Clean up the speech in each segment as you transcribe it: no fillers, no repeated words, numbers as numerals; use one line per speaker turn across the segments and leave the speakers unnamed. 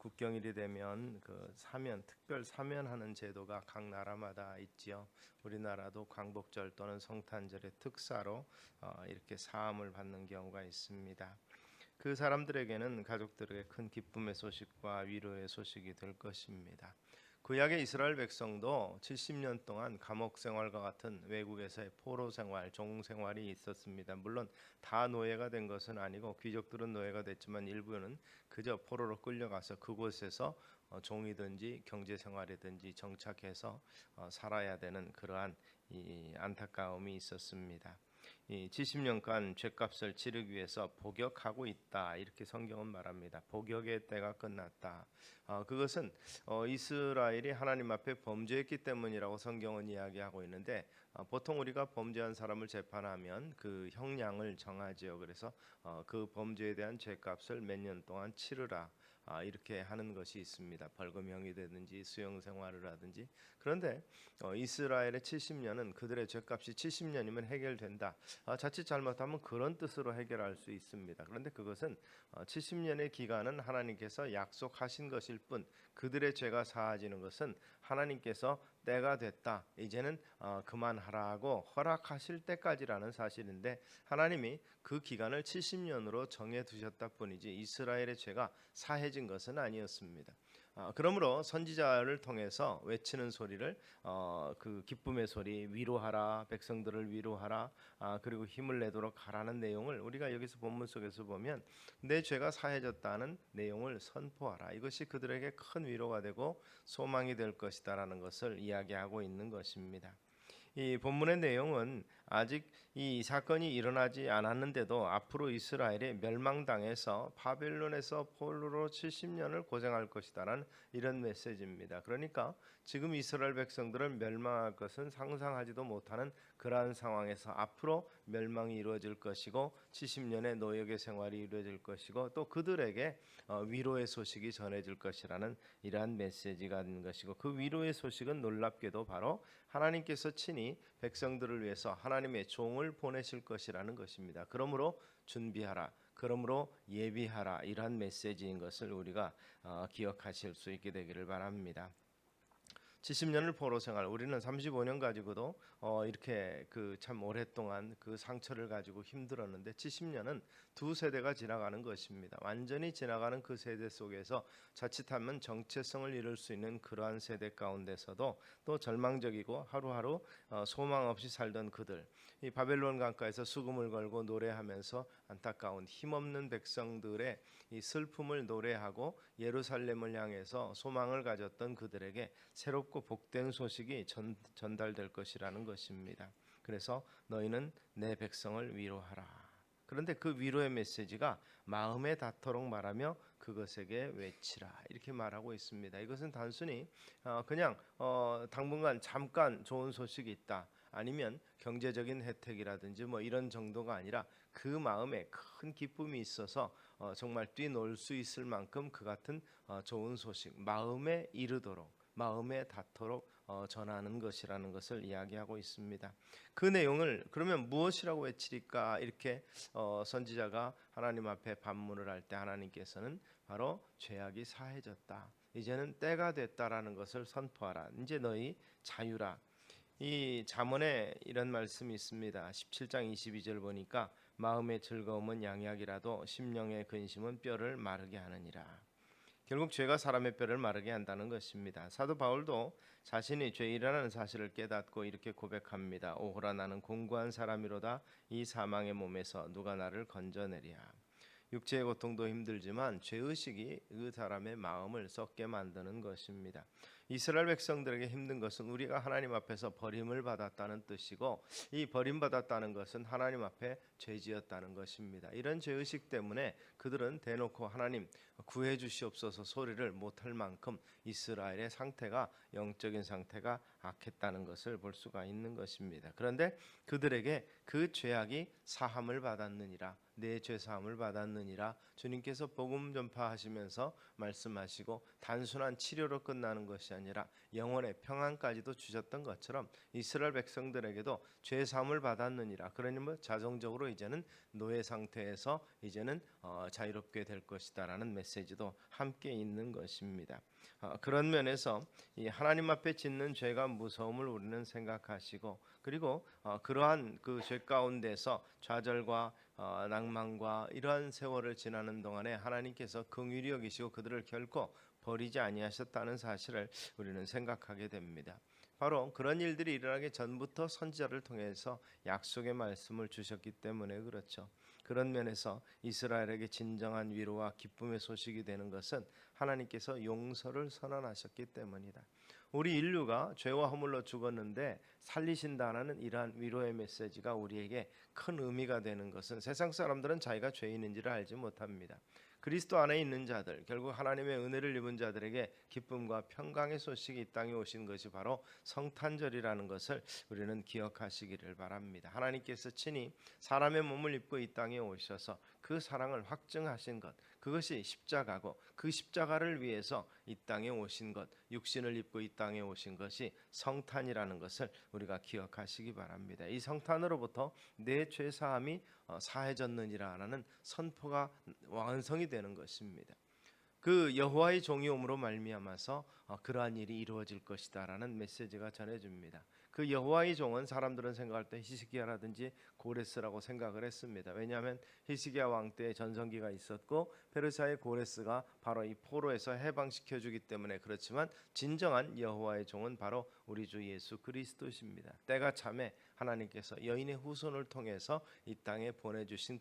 국경일이 되면 그 사면, 특별 사면하는 제도가 각 나라마다 있지요. 우리나라도 광복절 또는 성탄절의 특사로 이렇게 사함을 받는 경우가 있습니다. 그 사람들에게는 가족들에게 큰 기쁨의 소식과 위로의 소식이 될 것입니다. 구약의 이스라엘 백성도 70년 동안 감옥 생활과 같은 외국에서의 포로 생활, 종 생활이 있었습니다. 물론 다 노예가 된 것은 아니고 귀족들은 노예가 됐지만 일부는 그저 포로로 끌려가서 그곳에서 종이든지 경제 생활이든지 정착해서 살아야 되는 그러한 이 안타까움이 있었습니다. 이 70년간 죄값을 치르기 위해서 복역하고 있다 이렇게 성경은 말합니다. 복역의 때가 끝났다. 그것은 이스라엘이 하나님 앞에 범죄했기 때문이라고 성경은 이야기하고 있는데 보통 우리가 범죄한 사람을 재판하면 그 형량을 정하지요. 그래서 그 범죄에 대한 죄값을 몇 년 동안 치르라. 이렇게 하는 것이 있습니다. 벌금형이 되든지 수용 생활을 하든지. 그런데 이스라엘의 70년은 그들의 죄값이 70년이면 해결된다. 자칫 잘못하면 그런 뜻으로 해결할 수 있습니다. 그런데 그것은 70년의 기간은 하나님께서 약속하신 것일 뿐 그들의 죄가 사하지는 것은 하나님께서 때가 됐다. 이제는 그만하라고 허락하실 때까지라는 사실인데 하나님이 그 기간을 70년으로 정해 두셨다 뿐이지 이스라엘의 죄가 사해진 것은 아니었습니다. 그러므로 선지자를 통해서 외치는 소리를 그 기쁨의 소리 위로하라 백성들을 위로하라 그리고 힘을 내도록 하라는 내용을 우리가 여기서 본문 속에서 보면 내 죄가 사해졌다는 내용을 선포하라 이것이 그들에게 큰 위로가 되고 소망이 될 것이다라는 것을 이야기하고 있는 것입니다. 이 본문의 내용은 아직 이 사건이 일어나지 않았는데도 앞으로 이스라엘이 멸망당해서 바벨론에서 포로로 70년을 고생할 것이다라는 이런 메시지입니다. 그러니까 지금 이스라엘 백성들은 멸망할 것은 상상하지도 못하는 그러한 상황에서 앞으로 멸망이 이루어질 것이고 70년의 노역의 생활이 이루어질 것이고 또 그들에게 위로의 소식이 전해질 것이라는 이러한 메시지가 있는 것이고 그 위로의 소식은 놀랍게도 바로 하나님께서 친히 백성들을 위해서 하나님의 종을 보내실 것이라는 것입니다. 그러므로 준비하라. 그러므로 예비하라. 이러한 메시지인 것을 우리가 기억하실 수 있게 되기를 바랍니다. 70년을 포로 생활 우리는 35년 가지고도 이렇게 그 참 오랫동안 그 상처를 가지고 힘들었는데 70년은 두 세대가 지나가는 것입니다. 완전히 지나가는 그 세대 속에서 자칫하면 정체성을 잃을 수 있는 그러한 세대 가운데서도 또 절망적이고 하루하루 소망 없이 살던 그들 이 바벨론 강가에서 수금을 걸고 노래하면서 안타까운 힘없는 백성들의 이 슬픔을 노래하고 예루살렘을 향해서 소망을 가졌던 그들에게 새롭고 복된 소식이 전달될 것이라는 것입니다. 그래서 너희는 내 백성을 위로하라. 그런데 그 위로의 메시지가 마음에 닿도록 말하며 그것에게 외치라 이렇게 말하고 있습니다. 이것은 단순히 그냥 당분간 잠깐 좋은 소식이 있다 아니면 경제적인 혜택이라든지 뭐 이런 정도가 아니라 그 마음에 큰 기쁨이 있어서 정말 뛰놀 수 있을 만큼 그 같은 좋은 소식 마음에 이르도록 마음에 닿도록 전하는 것이라는 것을 이야기하고 있습니다. 그 내용을 그러면 무엇이라고 외치리까 이렇게 선지자가 하나님 앞에 반문을 할 때 하나님께서는 바로 죄악이 사해졌다. 이제는 때가 됐다라는 것을 선포하라. 이제 너희 자유라. 이 잠언에 이런 말씀이 있습니다. 17장 22절 보니까 마음의 즐거움은 양약이라도 심령의 근심은 뼈를 마르게 하느니라. 결국 죄가 사람의 뼈를 마르게 한다는 것입니다. 사도 바울도 자신이 죄인이라는 사실을 깨닫고 이렇게 고백합니다. 오호라 나는 공고한 사람이로다 이 사망의 몸에서 누가 나를 건져내랴. 육체의 고통도 힘들지만 죄의식이 그 사람의 마음을 썩게 만드는 것입니다. 이스라엘 백성들에게 힘든 것은 우리가 하나님 앞에서 버림을 받았다는 뜻이고 이 버림받았다는 것은 하나님 앞에 죄지었다는 것입니다. 이런 죄의식 때문에 그들은 대놓고 하나님 구해 주시옵소서 소리를 못할 만큼 이스라엘의 상태가 영적인 상태가 악했다는 것을 볼 수가 있는 것입니다. 그런데 그들에게 그 죄악이 사함을 받았느니라 내 죄 사함을 받았느니라 주님께서 복음 전파하시면서 말씀하시고 단순한 치료로 끝나는 것이 것이 아니라 영혼의 평안까지도 주셨던 것처럼 이스라엘 백성들에게도 죄 사함을 받았느니라. 그러니 뭐 자동적으로 이제는 노예 상태에서 이제는 자유롭게 될 것이다라는 메시지도 함께 있는 것입니다. 그런 면에서 이 하나님 앞에 짓는 죄가 무서움을 우리는 생각하시고, 그리고 그러한 그 죄 가운데서 좌절과 낭만과 이러한 세월을 지나는 동안에 하나님께서 긍휼히 여기시고 그들을 결코 버리지 아니하셨다는 사실을 우리는 생각하게 됩니다. 바로 그런 일들이 일어나기 전부터 선지자를 통해서 약속의 말씀을 주셨기 때문에 그렇죠. 그런 면에서 이스라엘에게 진정한 위로와 기쁨의 소식이 되는 것은 하나님께서 용서를 선언하셨기 때문이다. 우리 인류가 죄와 허물로 죽었는데 살리신다는 이러한 위로의 메시지가 우리에게 큰 의미가 되는 것은 세상 사람들은 자기가 죄인인지를 알지 못합니다. 그리스도 안에 있는 자들, 결국 하나님의 은혜를 입은 자들에게 기쁨과 평강의 소식이 이 땅에 오신 것이 바로 성탄절이라는 것을 우리는 기억하시기를 바랍니다. 하나님께서 친히 사람의 몸을 입고 이 땅에 오셔서 그 사랑을 확증하신 것, 그것이 십자가고, 그 십자가를 위해서 이 땅에 오신 것, 육신을 입고 이 땅에 오신 것이 성탄이라는 것을 우리가 기억하시기 바랍니다. 이 성탄으로부터 내 죄 사함이 사해졌느니라 하는 선포가 완성이 되는 것입니다. 그 여호와의 종이 옴으로 말미암아서 그러한 일이 이루어질 것이다라는 메시지가 전해집니다. 그 여호와의 종은 사람들은 생각할 때 히스기야라든지 고레스라고 생각을 했습니다. 왜냐하면 히스기야 왕 때 전성기가 있었고 페르시아의 고레스가 바로 이 포로에서 해방시켜주기 때문에 그렇지만 진정한 여호와의 종은 바로 우리 주 예수 그리스도십니다. 때가 참에 하나님께서 여인의 후손을 통해서 이 땅에 보내주신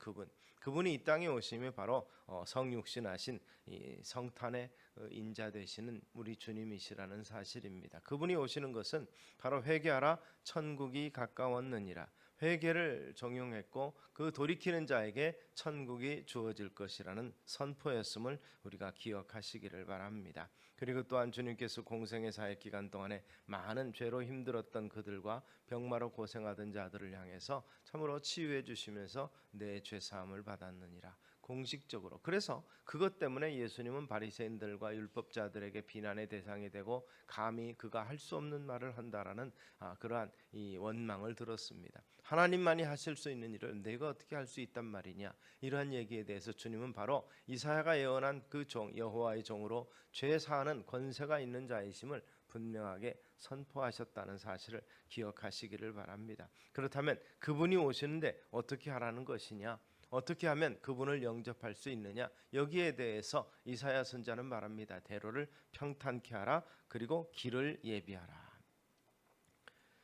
그분이 이 땅에 오심이 바로 성육신하신 이 성탄의 인자 되시는 우리 주님이시라는 사실입니다. 그분이 오시는 것은 바로 회개하라 천국이 가까웠느니라. 회개를 정용했고 그 돌이키는 자에게 천국이 주어질 것이라는 선포였음을 우리가 기억하시기를 바랍니다. 그리고 또한 주님께서 공생의 사역 기간 동안에 많은 죄로 힘들었던 그들과 병마로 고생하던 자들을 향해서 참으로 치유해 주시면서 내 죄 사함을 받았느니라. 공식적으로. 그래서 그것 때문에 예수님은 바리새인들과 율법자들에게 비난의 대상이 되고 감히 그가 할 수 없는 말을 한다라는 그러한 이 원망을 들었습니다. 하나님만이 하실 수 있는 일을 내가 어떻게 할 수 있단 말이냐, 이러한 얘기에 대해서 주님은 바로 이사야가 예언한 그 종 여호와의 종으로 죄 사하는 권세가 있는 자이심을 분명하게 선포하셨다는 사실을 기억하시기를 바랍니다. 그렇다면 그분이 오시는데 어떻게 하라는 것이냐, 어떻게 하면 그분을 영접할 수 있느냐, 여기에 대해서 이사야 선지자는 말합니다. 대로를 평탄케 하라, 그리고 길을 예비하라.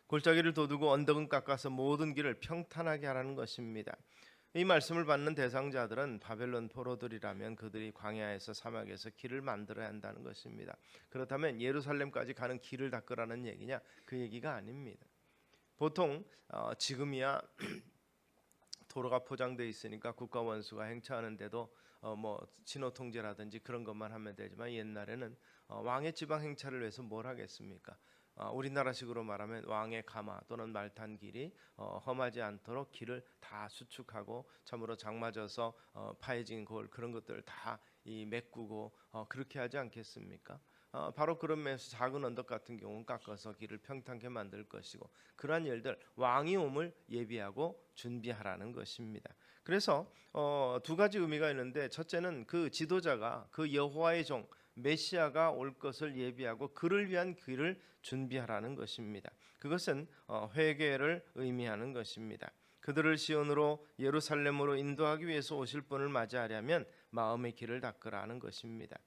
골짜기를 돋우고 언덕은 깎아서 모든 길을 평탄하게 하라는 것입니다. 이 말씀을 받는 대상자들은 바벨론 포로들이라면 그들이 광야에서 사막에서 길을 만들어야 한다는 것입니다. 그렇다면 예루살렘까지 가는 길을 닦으라는 얘기냐? 그 얘기가 아닙니다. 보통 지금이야 도로가 포장되어 있으니까 국가 원수가 행차하는데도 뭐 신호 통제라든지 그런 것만 하면 되지만 옛날에는 왕의 지방 행차를 위해서 뭘 하겠습니까? 우리나라식으로 말하면 왕의 가마 또는 말탄 길이 험하지 않도록 길을 다 수축하고 참으로 장맞아서 파해진 골 그런 것들을 다 이 메꾸고 그렇게 하지 않겠습니까? 바로 그런 면에서 작은 언덕 같은 경우는 깎아서 길을 평탄하게 만들 것이고, 그러한 일들 왕이 옴을 예비하고 준비하라는 것입니다. 그래서 두 가지 의미가 있는데, 첫째는 그 지도자가 그 여호와의 종 메시아가 올 것을 예비하고 그를 위한 길을 준비하라는 것입니다. 그것은 회개를 의미하는 것입니다. 그들을 시온으로 예루살렘으로 인도하기 위해서 오실 분을 맞이하려면 마음의 길을 닦으라는 것입니다.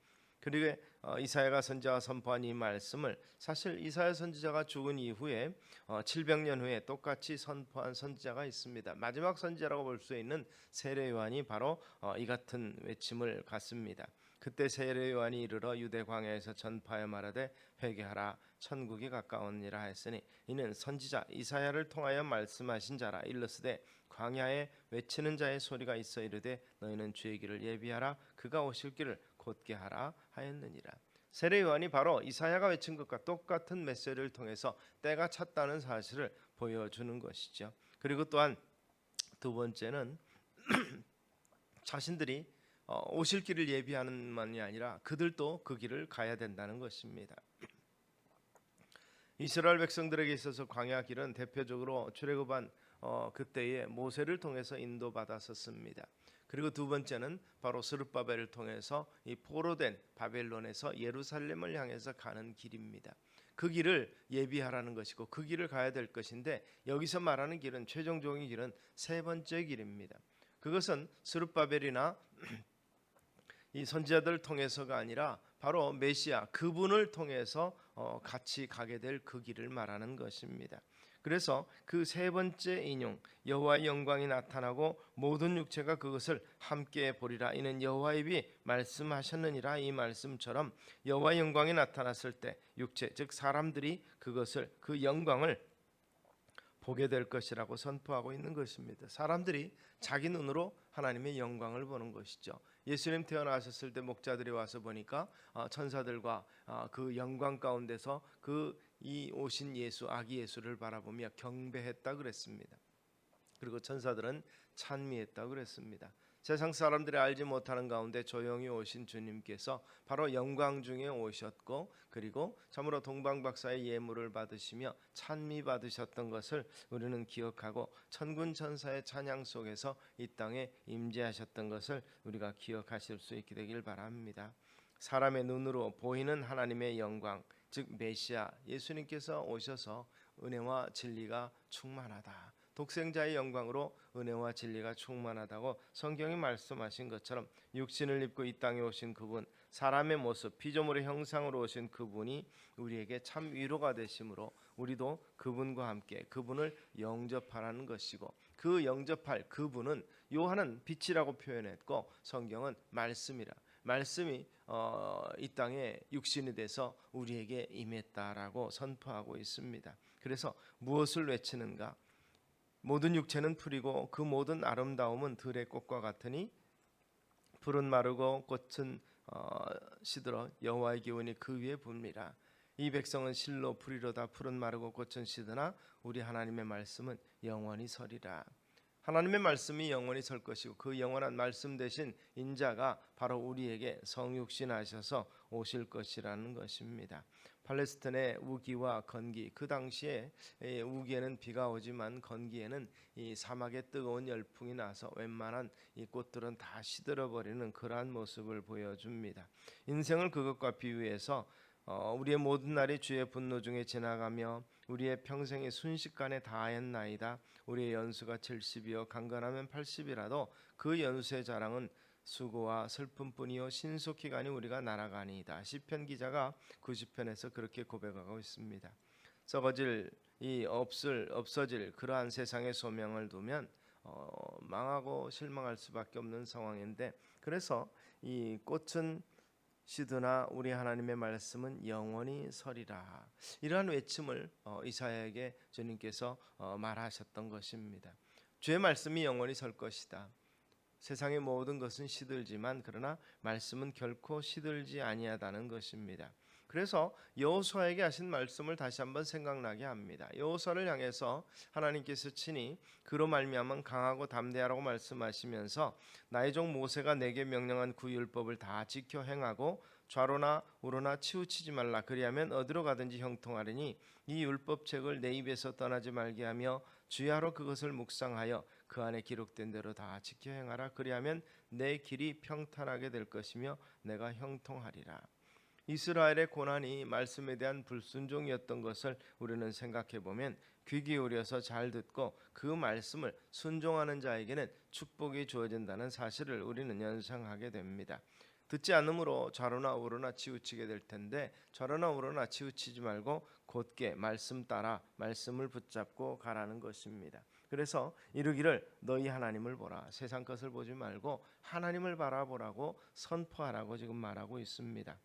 그리고 이사야가 선지자가 선포한 이 말씀을 사실 이사야 선지자가 죽은 이후에 700년 후에 똑같이 선포한 선지자가 있습니다. 마지막 선지자라고 볼 수 있는 세례 요한이 바로 이 같은 외침을 갖습니다. 그때 세례 요한이 이르러 유대 광야에서 전파하여 말하되 회개하라 천국이 가까우니라 했으니 이는 선지자 이사야를 통하여 말씀하신 자라. 일러스되 광야에 외치는 자의 소리가 있어 이르되 너희는 주의 길을 예비하라 그가 오실 길을 곧게 하라 하였느니라. 세례 요한이 바로 이사야가 외친 것과 똑같은 메시지를 통해서 때가 찼다는 사실을 보여주는 것이죠. 그리고 또한 두 번째는 자신들이 오실 길을 예비하는 만이 아니라 그들도 그 길을 가야 된다는 것입니다. 이스라엘 백성들에게 있어서 광야 길은 대표적으로 출애굽한 그때의 모세를 통해서 인도받았었습니다. 그리고 두 번째는 바로 스룹바벨을 통해서 이 포로된 바벨론에서 예루살렘을 향해서 가는 길입니다. 그 길을 예비하라는 것이고 그 길을 가야 될 것인데, 여기서 말하는 길은, 최종적인 길은 세 번째 길입니다. 그것은 스룹바벨이나 이 선지자들을 통해서가 아니라 바로 메시아 그분을 통해서 같이 가게 될 그 길을 말하는 것입니다. 그래서 그 세 번째 인용, 여호와의 영광이 나타나고 모든 육체가 그것을 함께 보리라. 이는 여호와의 입이 말씀하셨느니라. 이 말씀처럼 여호와의 영광이 나타났을 때 육체, 즉 사람들이 그것을, 그 영광을 보게 될 것이라고 선포하고 있는 것입니다. 사람들이 자기 눈으로 하나님의 영광을 보는 것이죠. 예수님 태어나셨을 때 목자들이 와서 보니까 천사들과 그 영광 가운데서 이 오신 예수, 아기 예수를 바라보며 경배했다 그랬습니다. 그리고 천사들은 찬미했다 그랬습니다. 세상 사람들이 알지 못하는 가운데 조용히 오신 주님께서 바로 영광 중에 오셨고, 그리고 참으로 동방박사의 예물을 받으시며 찬미 받으셨던 것을 우리는 기억하고, 천군 천사의 찬양 속에서 이 땅에 임재하셨던 것을 우리가 기억하실 수 있게 되길 바랍니다. 사람의 눈으로 보이는 하나님의 영광, 즉 메시아 예수님께서 오셔서 은혜와 진리가 충만하다, 독생자의 영광으로 은혜와 진리가 충만하다고 성경이 말씀하신 것처럼 육신을 입고 이 땅에 오신 그분, 사람의 모습, 피조물의 형상으로 오신 그분이 우리에게 참 위로가 되심으로 우리도 그분과 함께 그분을 영접하라는 것이고, 그 영접할 그분은 요한은 빛이라고 표현했고 성경은 말씀이라, 말씀이 이 땅에 육신이 돼서 우리에게 임했다라고 선포하고 있습니다. 그래서 무엇을 외치는가? 모든 육체는 풀이고 그 모든 아름다움은 들의 꽃과 같으니 풀은 마르고 꽃은 시들어 여호와의 기운이 그 위에 붑니다. 이 백성은 실로 풀이로다. 풀은 마르고 꽃은 시드나 우리 하나님의 말씀은 영원히 서리라. 하나님의 말씀이 영원히 설 것이고, 그 영원한 말씀 대신 인자가 바로 우리에게 성육신하셔서 오실 것이라는 것입니다. 팔레스틴의 우기와 건기, 그 당시에 우기에는 비가 오지만 건기에는 이 사막에 뜨거운 열풍이 나서 웬만한 이 꽃들은 다 시들어버리는 그러한 모습을 보여줍니다. 인생을 그것과 비유해서 우리의 모든 날이 주의 분노 중에 지나가며 우리의 평생이 순식간에 다하였나이다. 우리의 연수가 70이요 강건하면 80이라도 그 연수의 자랑은 수고와 슬픔뿐이요 신속히 가니 우리가 날아가니이다. 시편 기자가 90편에서 그렇게 고백하고 있습니다. 썩어질 없어질 그러한 세상의 소명을 두면 망하고 실망할 수밖에 없는 상황인데, 그래서 이 꽃은 시드나 우리 하나님의 말씀은 영원히 서리라, 이러한 외침을 이사야에게 주님께서 말하셨던 것입니다. 주의 말씀이 영원히 설 것이다. 세상의 모든 것은 시들지만 그러나 말씀은 결코 시들지 아니하다는 것입니다. 그래서 여호수아에게 하신 말씀을 다시 한번 생각나게 합니다. 여호수아를 향해서 하나님께서 친히 그로 말미암아 강하고 담대하라고 말씀하시면서 나의 종 모세가 내게 명령한 그 율법을 다 지켜 행하고 좌로나 우로나 치우치지 말라. 그리하면 어디로 가든지 형통하리니 이 율법책을 내 입에서 떠나지 말게 하며 주야로 그것을 묵상하여 그 안에 기록된 대로 다 지켜 행하라. 그리하면 내 길이 평탄하게 될 것이며 내가 형통하리라. 이스라엘의 고난이 말씀에 대한 불순종이었던 것을 우리는 생각해 보면, 귀 기울여서 잘 듣고 그 말씀을 순종하는 자에게는 축복이 주어진다는 사실을 우리는 연상하게 됩니다. 듣지 않으므로 좌로나 우로나 치우치게 될 텐데, 좌로나 우로나 치우치지 말고 곧게 말씀 따라 말씀을 붙잡고 가라는 것입니다. 그래서 이르기를 너희 하나님을 보라. 세상 것을 보지 말고 하나님을 바라보라고 선포하라고 지금 말하고 있습니다.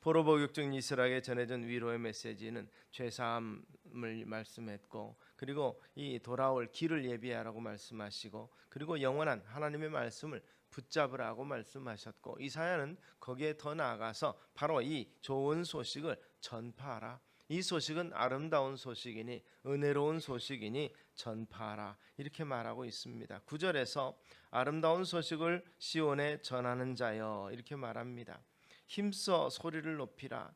포로복역 중 이스라엘에 전해진 위로의 메시지는 죄사함을 말씀했고, 그리고 이 돌아올 길을 예비하라고 말씀하시고, 그리고 영원한 하나님의 말씀을 붙잡으라고 말씀하셨고, 이사야는 거기에 더 나아가서 바로 이 좋은 소식을 전파하라. 이 소식은 아름다운 소식이니 은혜로운 소식이니 전파하라, 이렇게 말하고 있습니다. 9절에서 아름다운 소식을 시온에 전하는 자여, 이렇게 말합니다. 힘써 소리를 높이라.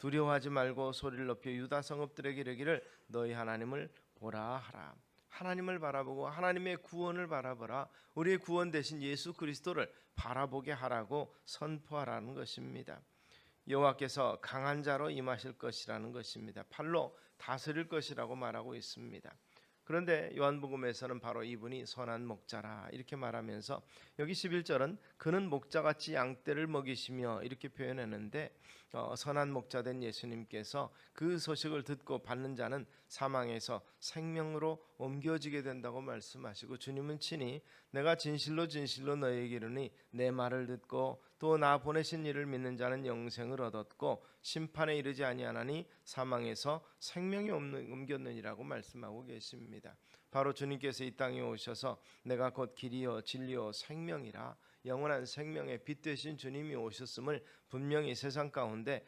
두려워하지 말고 소리를 높여 유다 성읍들에게 이르기를 너희 하나님을 보라 하라. 하나님을 바라보고 하나님의 구원을 바라보라. 우리의 구원 되신 예수 그리스도를 바라보게 하라고 선포하라는 것입니다. 여호와께서 강한 자로 임하실 것이라는 것입니다. 팔로 다스릴 것이라고 말하고 있습니다. 그런데 요한복음에서는 바로 이분이 선한 목자라 이렇게 말하면서 여기 11절은 그는 목자같이 양떼를 먹이시며 이렇게 표현했는데 선한 목자된 예수님께서 그 소식을 듣고 받는 자는 사망에서 생명으로 옮겨지게 된다고 말씀하시고 주님은 친히 내가 진실로 진실로 너희에게 이르니 내 말을 듣고 또 나 보내신 이를 믿는 자는 영생을 얻었고 심판에 이르지 아니하나니 사망에서 생명이 옮겼느니라고 말씀하고 계십니다. 바로 주님께서 이 땅에 오셔서 내가 곧 길이요 진리요 생명이라 영원한 생명의 빛 되신 주님이 오셨음을 분명히 세상 가운데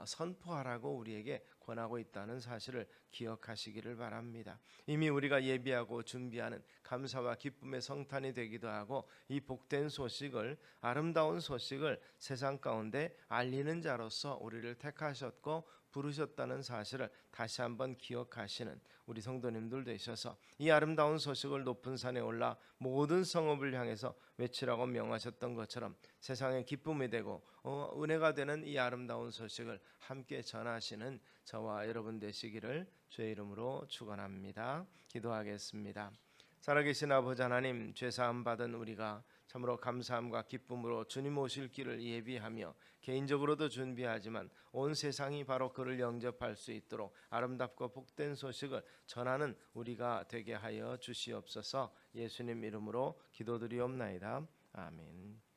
선포하라고 우리에게 권하고 있다는 사실을 기억하시기를 바랍니다. 이미 우리가 예비하고 준비하는 감사와 기쁨의 성탄이 되기도 하고 이 복된 소식을 아름다운 소식을 세상 가운데 알리는 자로서 우리를 택하셨고 부르셨다는 사실을 다시 한번 기억하시는 우리 성도님들 되셔서 이 아름다운 소식을 높은 산에 올라 모든 성읍을 향해서 외치라고 명하셨던 것처럼 세상의 기쁨이 되고 은혜가 되는 이 아름다운 소식을 함께 전하시는 저와 여러분 되시기를 주의 이름으로 축원합니다. 기도하겠습니다. 살아계신 아버지 하나님, 죄사함 받은 우리가 참으로 감사함과 기쁨으로 주님 오실 길을 예비하며 개인적으로도 준비하지만 온 세상이 바로 그를 영접할 수 있도록 아름답고 복된 소식을 전하는 우리가 되게 하여 주시옵소서. 예수님 이름으로 기도드리옵나이다. 아멘.